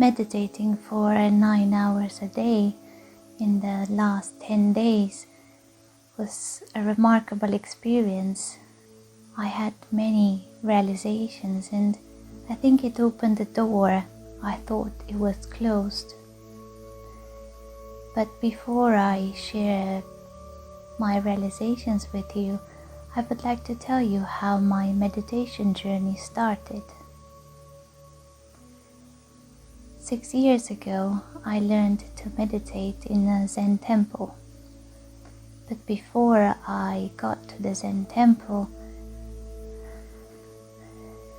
meditating for 9 hours a day in the last 10 days was a remarkable experience. I had many realizations, and I think it opened the door I thought it was closed. But before I share my realizations with you, I would like to tell you how my meditation journey started. 6 years ago, I learned to meditate in a Zen temple. But before I got to the Zen temple,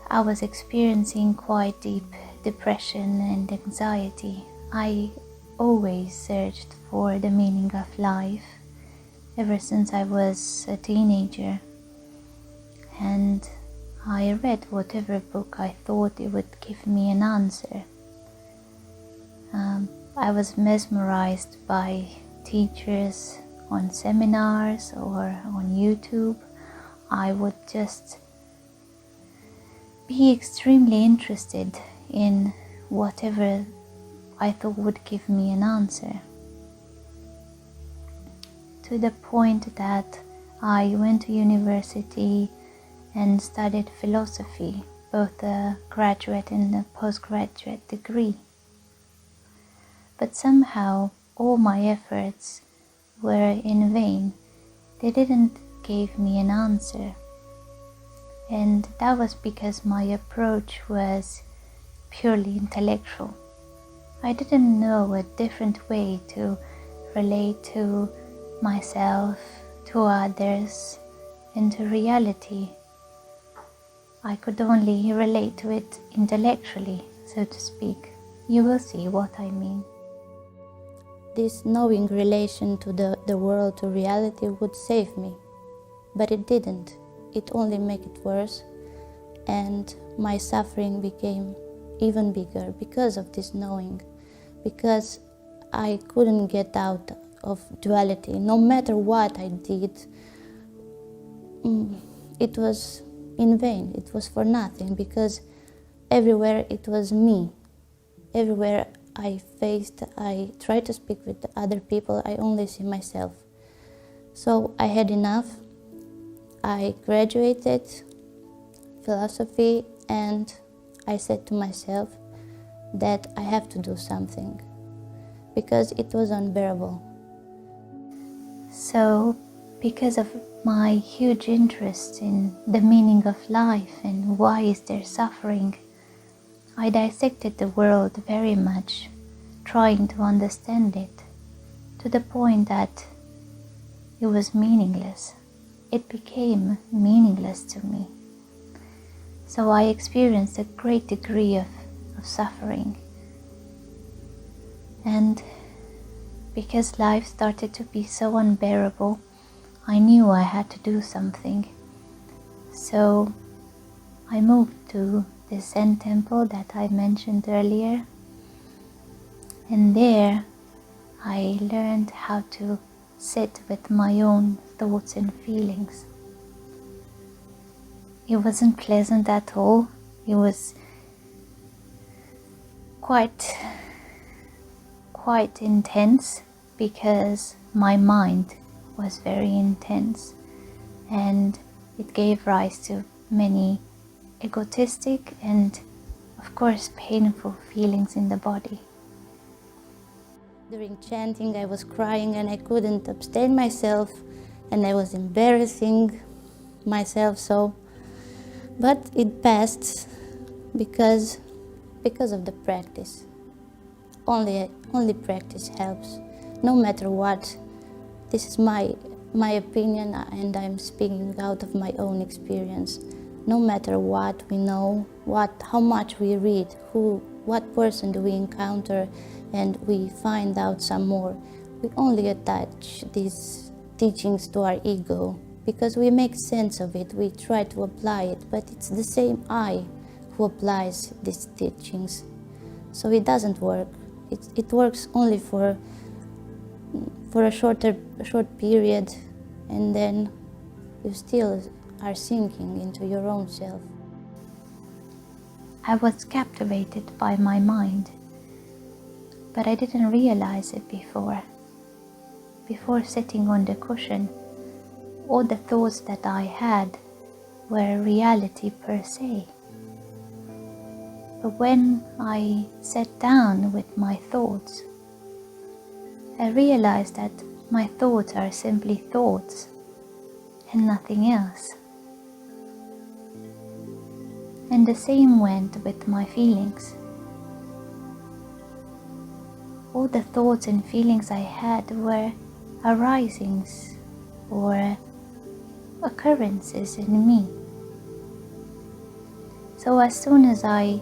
I was experiencing quite deep depression and anxiety. I always searched for the meaning of life ever since I was a teenager, and I read whatever book I thought it would give me an answer. I was mesmerized by teachers on seminars or on YouTube. I would just be extremely interested in whatever I thought would give me an answer, to the point that I went to university and studied philosophy, both a graduate and a postgraduate degree. But somehow all my efforts were in vain. They didn't give me an answer. And that was because my approach was purely intellectual. I didn't know a different way to relate to myself, to others, and to reality. I could only relate to it intellectually, so to speak. You will see what I mean. This knowing relation to the world, to reality, would save me. But it didn't. It only made it worse, and my suffering became even bigger because of this knowing, because I couldn't get out of duality. No matter what I did, it was in vain. It was for nothing, because everywhere it was me. Everywhere I tried to speak with other people, I only see myself. So I had enough. I graduated philosophy, and I said to myself that I have to do something, because it was unbearable. So, because of my huge interest in the meaning of life and why is there suffering, I dissected the world very much, trying to understand it, to the point that it was meaningless. It became meaningless to me. So I experienced a great degree of suffering. And because life started to be so unbearable, I knew I had to do something. So I moved to the Zen temple that I mentioned earlier. And there I learned how to sit with my own thoughts and feelings. It wasn't pleasant at all. It was quite intense, because my mind was very intense, and it gave rise to many egotistic and, of course, painful feelings in the body. During chanting, I was crying and I couldn't abstain myself, and I was embarrassing myself so. But it passed because of the practice. Only practice helps, no matter what. This is my opinion, and I'm speaking out of my own experience. No matter what we know, how much we read, what person do we encounter, and we find out some more, we only attach these teachings to our ego, because we make sense of it, we try to apply it, but it's the same I who applies these teachings. So it doesn't work. It works only for a short period, and then you still are sinking into your own self. I was captivated by my mind. but I didn't realize it before. Before sitting on the cushion, all the thoughts that I had were reality per se. But when I sat down with my thoughts, I realized that my thoughts are simply thoughts and nothing else. And the same went with my feelings. All the thoughts and feelings I had were arisings or occurrences in me. So as soon as I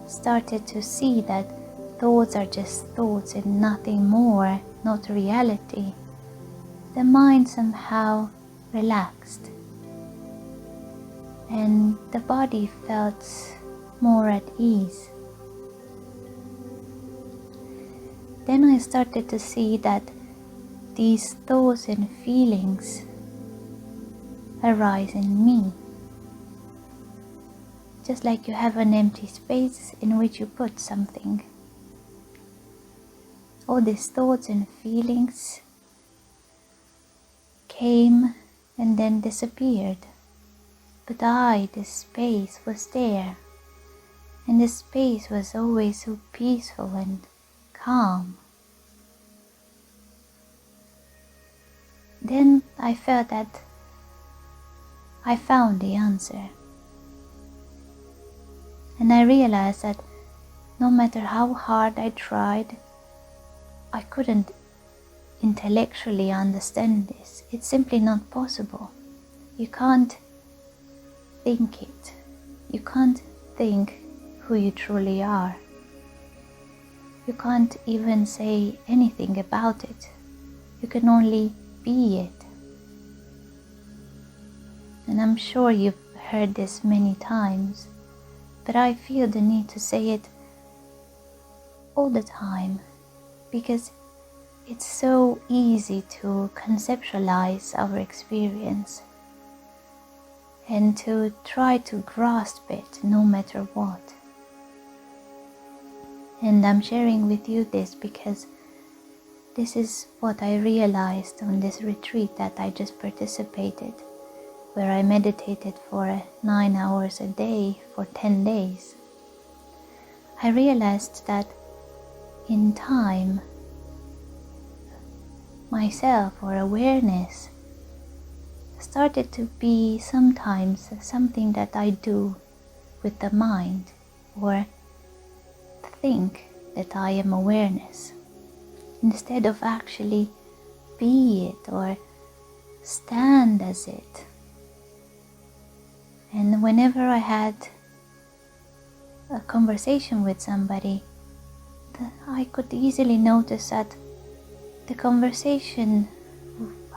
started to see that thoughts are just thoughts and nothing more, not reality, the mind somehow relaxed and the body felt more at ease. Then I started to see that these thoughts and feelings arise in me. Just like you have an empty space in which you put something. All these thoughts and feelings came and then disappeared. But this space was there. And the space was always so peaceful and calm. Then I felt that I found the answer. And I realized that no matter how hard I tried, I couldn't intellectually understand this. It's simply not possible. You can't think it. You can't think who you truly are. You can't even say anything about it. You can only be it. And I'm sure you've heard this many times, but I feel the need to say it all the time because it's so easy to conceptualize our experience and to try to grasp it no matter what. And I'm sharing with you this because this is what I realized on this retreat that I just participated, where I meditated for 9 hours a day for 10 days. I realized that in time, myself or awareness started to be sometimes something that I do with the mind or think that I am awareness instead of actually be it or stand as it. And whenever I had a conversation with somebody, I could easily notice that the conversation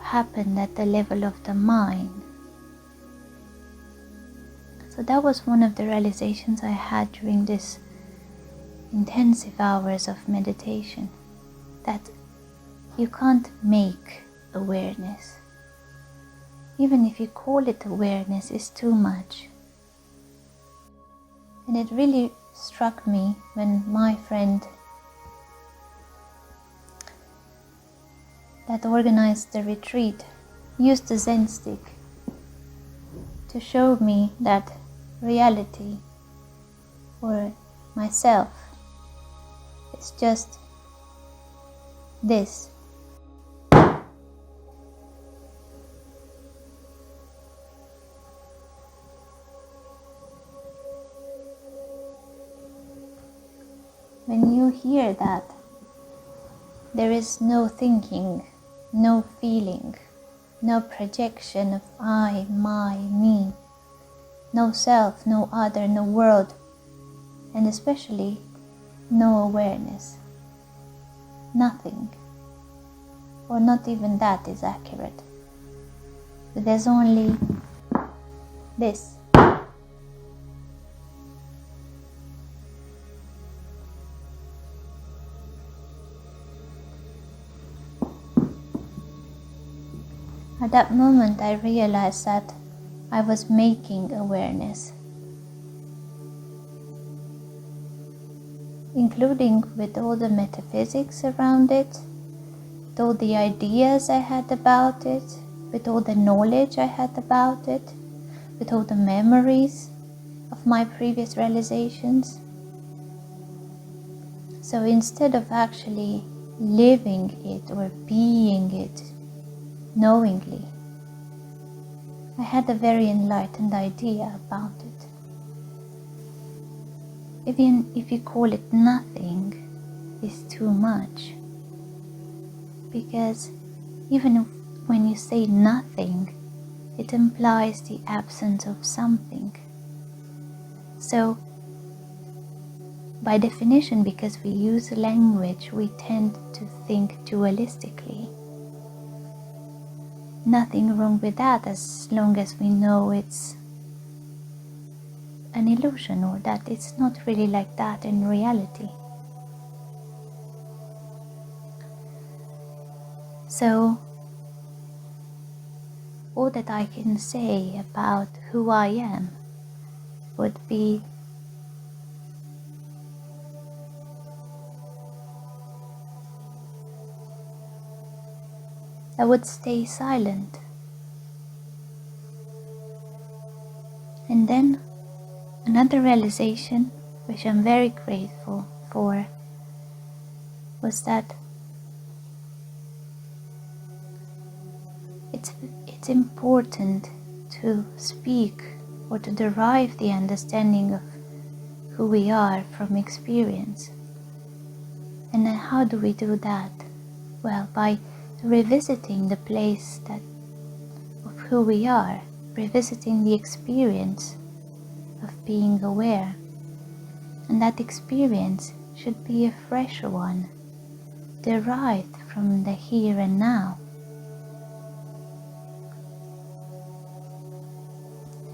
happened at the level of the mind. So that was one of the realizations I had during this intensive hours of meditation, that you can't make awareness. Even if you call it awareness, it's too much. And it really struck me when my friend that organized the retreat used the Zen stick to show me that reality or myself is just this. When you hear that, there is no thinking, no feeling, no projection of I, my, me, no self, no other, no world, and especially no awareness. Nothing, or not even that is accurate. But there's only this. At that moment I realized that I was making awareness. including with all the metaphysics around it, with all the ideas I had about it, with all the knowledge I had about it, with all the memories of my previous realizations. So instead of actually living it or being it knowingly, I had a very enlightened idea about it. Even if you call it nothing, is too much. Because even when you say nothing, it implies the absence of something. So, by definition, because we use language, we tend to think dualistically. Nothing wrong with that as long as we know it's an illusion or that it's not really like that in reality. So, all that I can say about who I am would be I would stay silent. And then another realization, which I'm very grateful for, was that it's important to speak or to derive the understanding of who we are from experience. And then how do we do that? Well, by revisiting the place of who we are, revisiting the experience of being aware. And that experience should be a fresh one, derived from the here and now.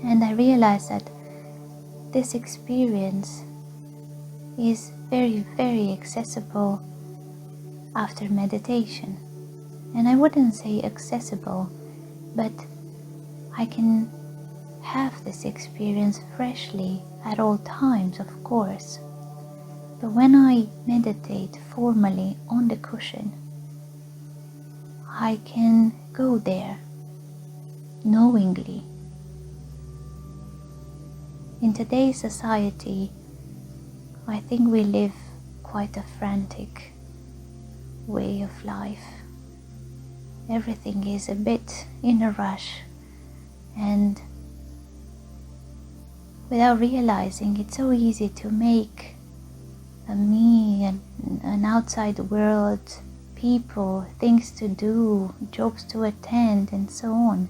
And I realized that this experience is very, very accessible after meditation. And I wouldn't say accessible, but I can have this experience freshly at all times, of course. But when I meditate formally on the cushion, I can go there knowingly. In today's society, I think we live quite a frantic way of life. Everything is a bit in a rush, and without realizing, it's so easy to make a me, an outside world, people, things to do, jobs to attend, and so on.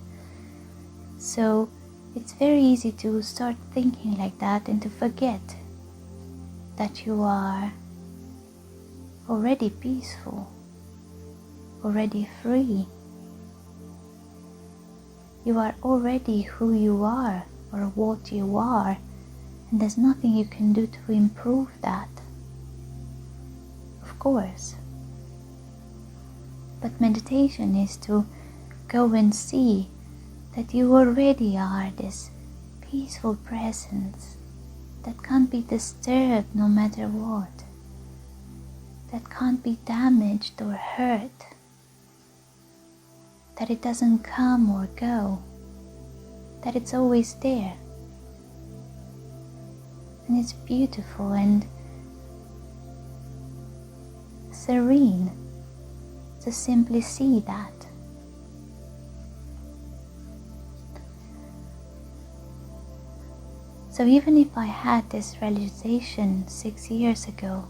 So it's very easy to start thinking like that and to forget that you are already peaceful, already free. You are already who you are or what you are, and there's nothing you can do to improve that. Of course. But meditation is to go and see that you already are this peaceful presence that can't be disturbed no matter what, that can't be damaged or hurt, that it doesn't come or go, that it's always there. And it's beautiful and serene to simply see that. So even if I had this realization 6 years ago,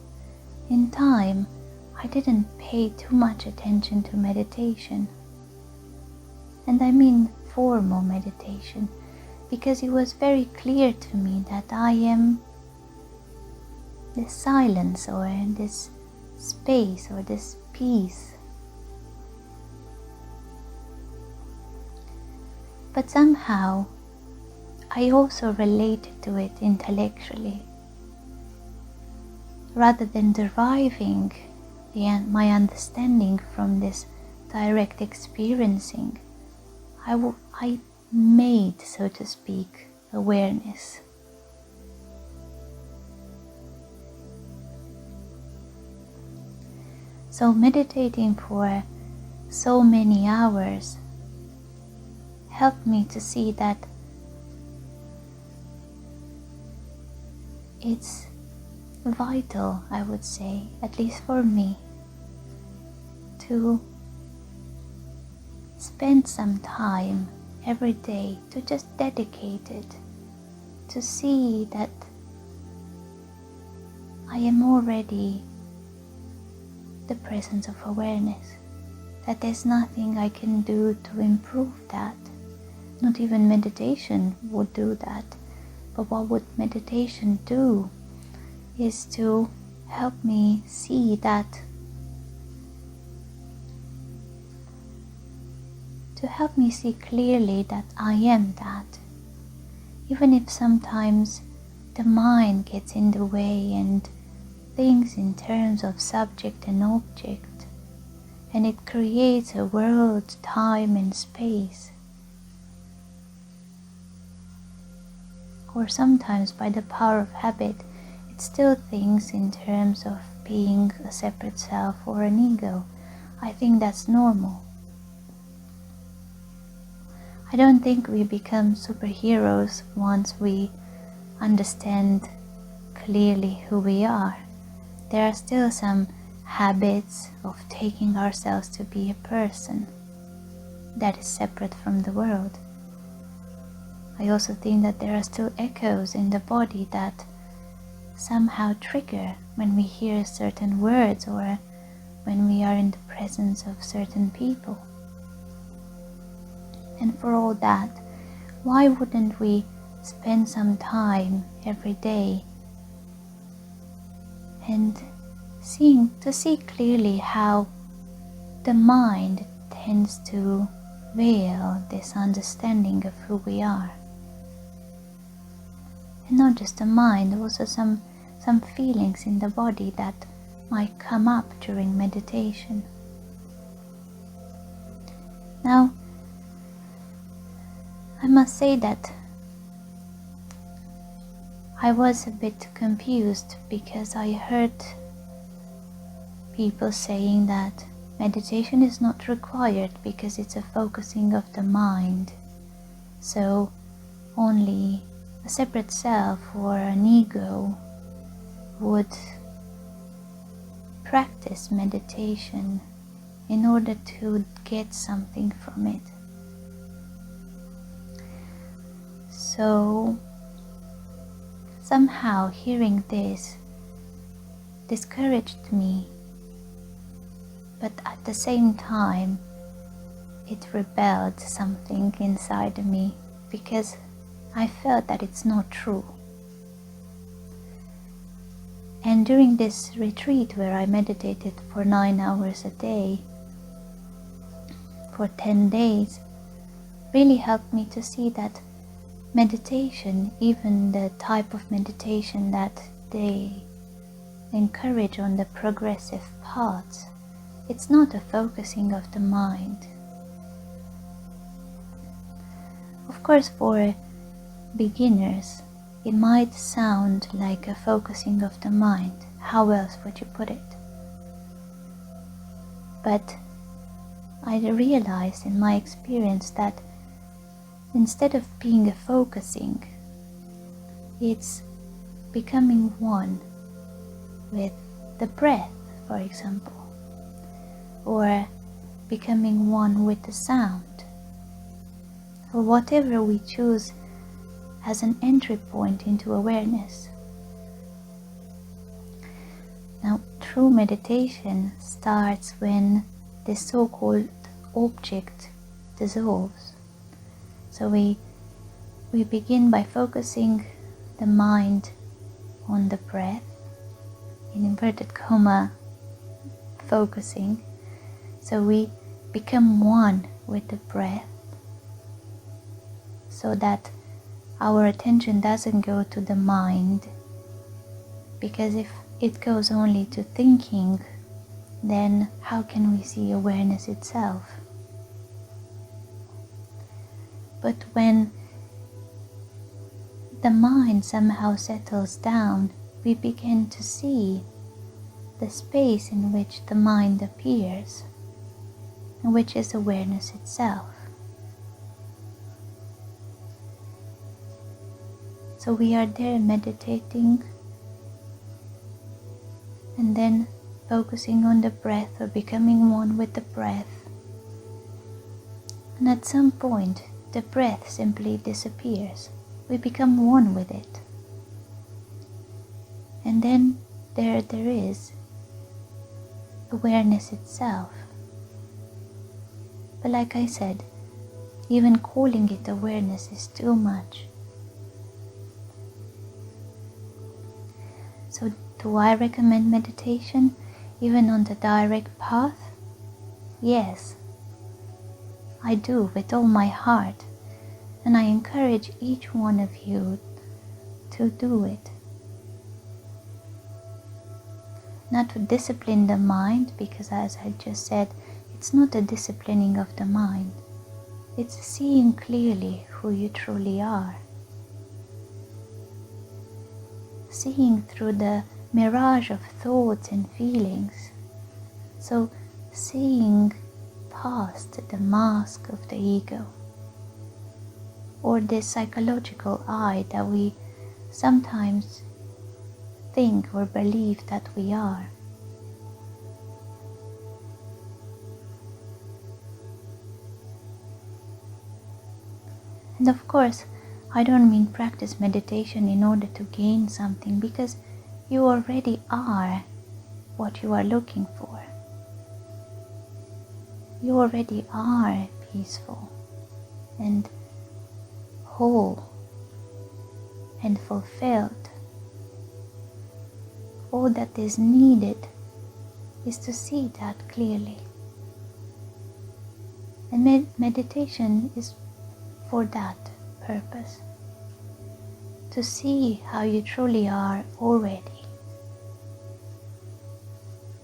in time I didn't pay too much attention to meditation. And I mean formal meditation, because it was very clear to me that I am this silence or this space or this peace. But somehow I also related to it intellectually. Rather than deriving my understanding from this direct experiencing, I made, so to speak, awareness. So meditating for so many hours helped me to see that it's vital, I would say, at least for me, to spend some time every day to just dedicate it, to see that I am already the presence of awareness, that there's nothing I can do to improve that. Not even meditation would do that. But what would meditation do is to help me see that, to help me see clearly that I am that. Even if sometimes the mind gets in the way and thinks in terms of subject and object, and it creates a world, time and space. Or sometimes by the power of habit, it still thinks in terms of being a separate self or an ego. I think that's normal. I don't think we become superheroes once we understand clearly who we are. There are still some habits of taking ourselves to be a person that is separate from the world. I also think that there are still echoes in the body that somehow trigger when we hear certain words or when we are in the presence of certain people. And for all that, why wouldn't we spend some time every day and to see clearly how the mind tends to veil this understanding of who we are? And not just the mind, also some feelings in the body that might come up during meditation. Now, I must say that I was a bit confused because I heard people saying that meditation is not required because it's a focusing of the mind. So only a separate self or an ego would practice meditation in order to get something from it. So somehow hearing this discouraged me, but at the same time it rebelled something inside of me because I felt that it's not true. And during this retreat where I meditated for 9 hours a day for 10 days really helped me to see that meditation, even the type of meditation that they encourage on the progressive paths, it's not a focusing of the mind. Of course, for beginners, it might sound like a focusing of the mind. How else would you put it? But I realized in my experience that instead of being a focusing, it's becoming one with the breath, for example, or becoming one with the sound, or whatever we choose as an entry point into awareness. Now, true meditation starts when this so-called object dissolves. So we begin by focusing the mind on the breath, in inverted comma, focusing. So we become one with the breath so that our attention doesn't go to the mind, because if it goes only to thinking, then how can we see awareness itself? But when the mind somehow settles down, we begin to see the space in which the mind appears, which is awareness itself. So we are there meditating and then focusing on the breath or becoming one with the breath. And at some point, the breath simply disappears. We become one with it. And then there is awareness itself. But like I said, even calling it awareness is too much. So do I recommend meditation even on the direct path? Yes, I do with all my heart, and I encourage each one of you to do it. Not to discipline the mind, because as I just said, it's not a disciplining of the mind. It's seeing clearly who you truly are. Seeing through the mirage of thoughts and feelings. So seeing past the mask of the ego, or the psychological I that we sometimes think or believe that we are. And of course, I don't mean practice meditation in order to gain something, because you already are what you are looking for. You already are peaceful and whole and fulfilled. All that is needed is to see that clearly. And meditation is for that purpose, to see how you truly are already.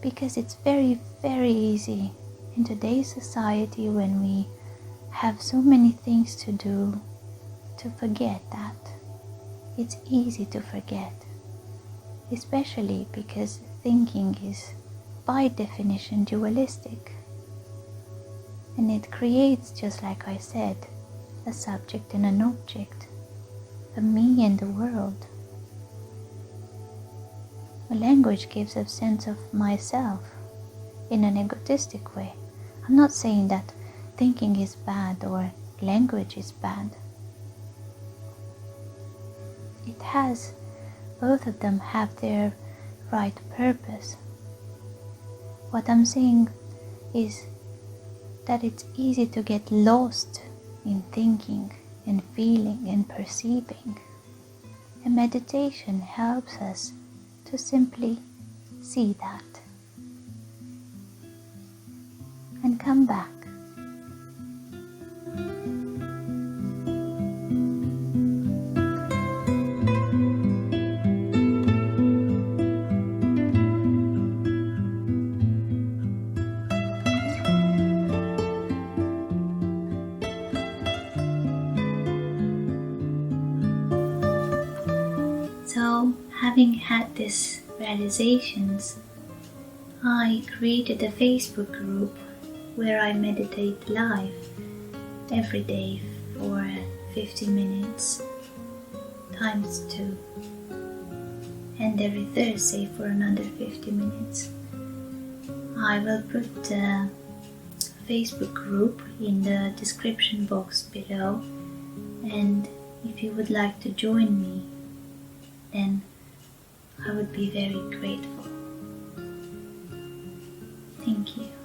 Because it's very, very easy in today's society, when we have so many things to do, to forget that. It's easy to forget, especially because thinking is by definition dualistic, and it creates, just like I said, a subject and an object, a me and the world. A language gives a sense of myself in an egotistic way. I'm not saying that thinking is bad or language is bad. It has, both of them have their right purpose. What I'm saying is that it's easy to get lost in thinking and feeling and perceiving. And meditation helps us to simply see that and come back. So, having had these realizations, I created a Facebook group where I meditate live every day for 50 minutes times 2, and every Thursday for another 50 minutes. I will put the Facebook group in the description box below, and if you would like to join me, then I would be very grateful. Thank you.